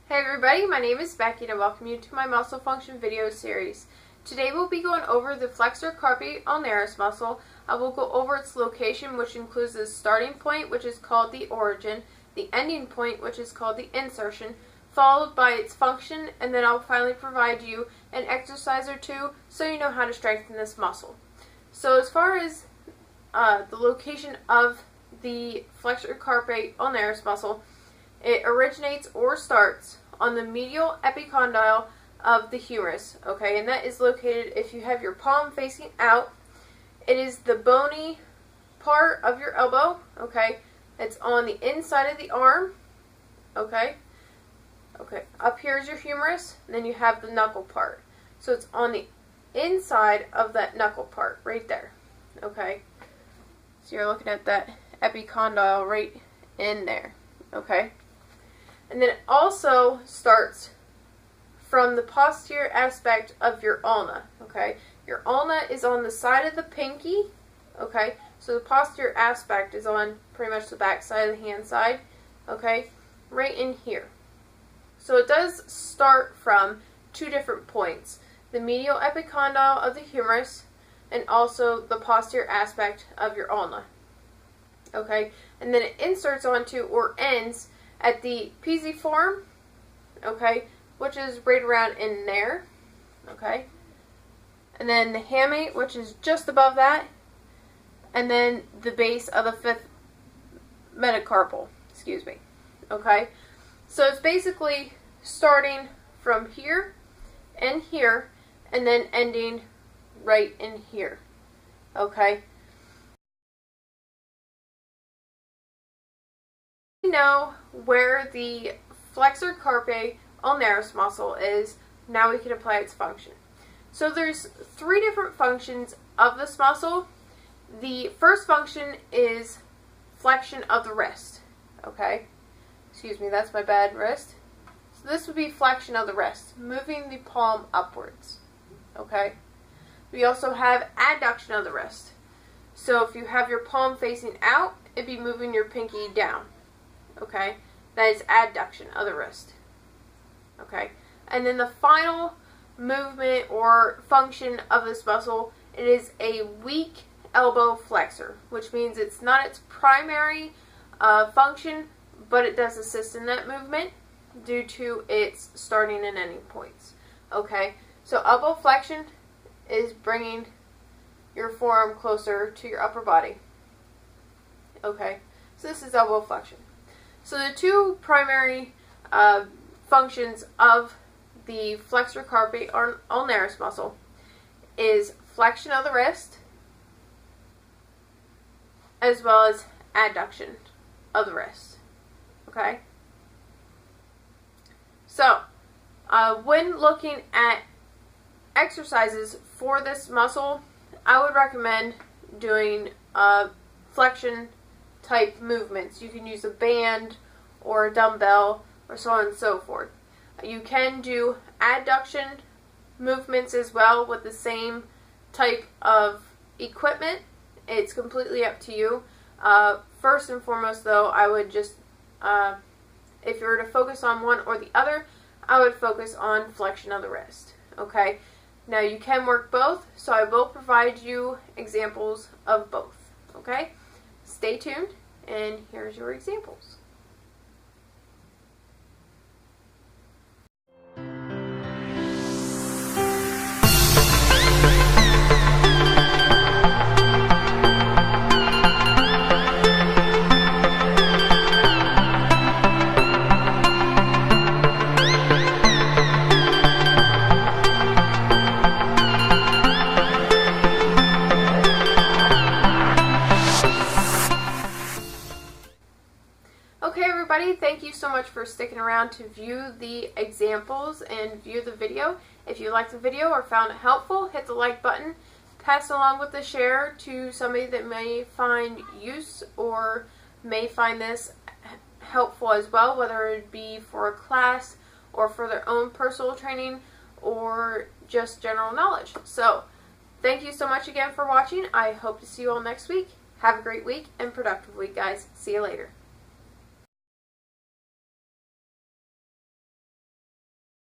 Hey everybody, my name is Becky and I welcome you to my muscle function video series. Today we'll be going over the Flexor Carpi Ulnaris muscle. I will go over its location, which includes the starting point, which is called the origin, the ending point, which is called the insertion, followed by its function, and then I'll finally provide you an exercise or two so you know how to strengthen this muscle. So as far as the location of the Flexor Carpi Ulnaris muscle, it originates or starts on the medial epicondyle of the humerus, okay, and that is located, if you have your palm facing out, it is the bony part of your elbow, okay, it's on the inside of the arm, okay, up here is your humerus, and then you have the knuckle part, so it's on the inside of that knuckle part, right there, okay, so you're looking at that epicondyle right in there, okay. And then it also starts from the posterior aspect of your ulna, okay? Your ulna is on the side of the pinky, okay? So the posterior aspect is on pretty much the back side of the hand side, okay? Right in here. So it does start from two different points. The medial epicondyle of the humerus and also the posterior aspect of your ulna, okay? And then it inserts onto or ends at the pisiform, okay, which is right around in there, okay, and then the hamate, which is just above that, and then the base of the fifth metacarpal, okay. So it's basically starting from here and here, and then ending right in here, okay. Know where the Flexor Carpi Ulnaris muscle is, now we can apply its function. So there's three different functions of this muscle. The first function is flexion of the wrist, okay? Excuse me, that's my bad wrist. So this would be flexion of the wrist, moving the palm upwards, okay? We also have adduction of the wrist. So if you have your palm facing out, it'd be moving your pinky down. Okay, that is adduction of the wrist. Okay, and then the final movement or function of this muscle, it is a weak elbow flexor, which means it's not its primary function, but it does assist in that movement due to its starting and ending points. Okay, so elbow flexion is bringing your forearm closer to your upper body. Okay, so this is elbow flexion. So the two primary functions of the Flexor Carpi Ulnaris muscle is flexion of the wrist as well as adduction of the wrist. Okay? So, when looking at exercises for this muscle, I would recommend doing flexion type movements. You can use a band or a dumbbell or so on and so forth. You can do adduction movements as well with the same type of equipment. It's completely up to you. First and foremost though, I would just, if you were to focus on one or the other, I would focus on flexion of the wrist. Okay? Now you can work both, so I will provide you examples of both. Okay? Stay tuned, and here's your examples. Okay everybody, thank you so much for sticking around to view the examples and view the video. If you liked the video or found it helpful, hit the like button. Pass along with the share to somebody that may find use or may find this helpful as well, whether it be for a class or for their own personal training or just general knowledge. So, thank you so much again for watching. I hope to see you all next week. Have a great week and productive week, guys. See you later.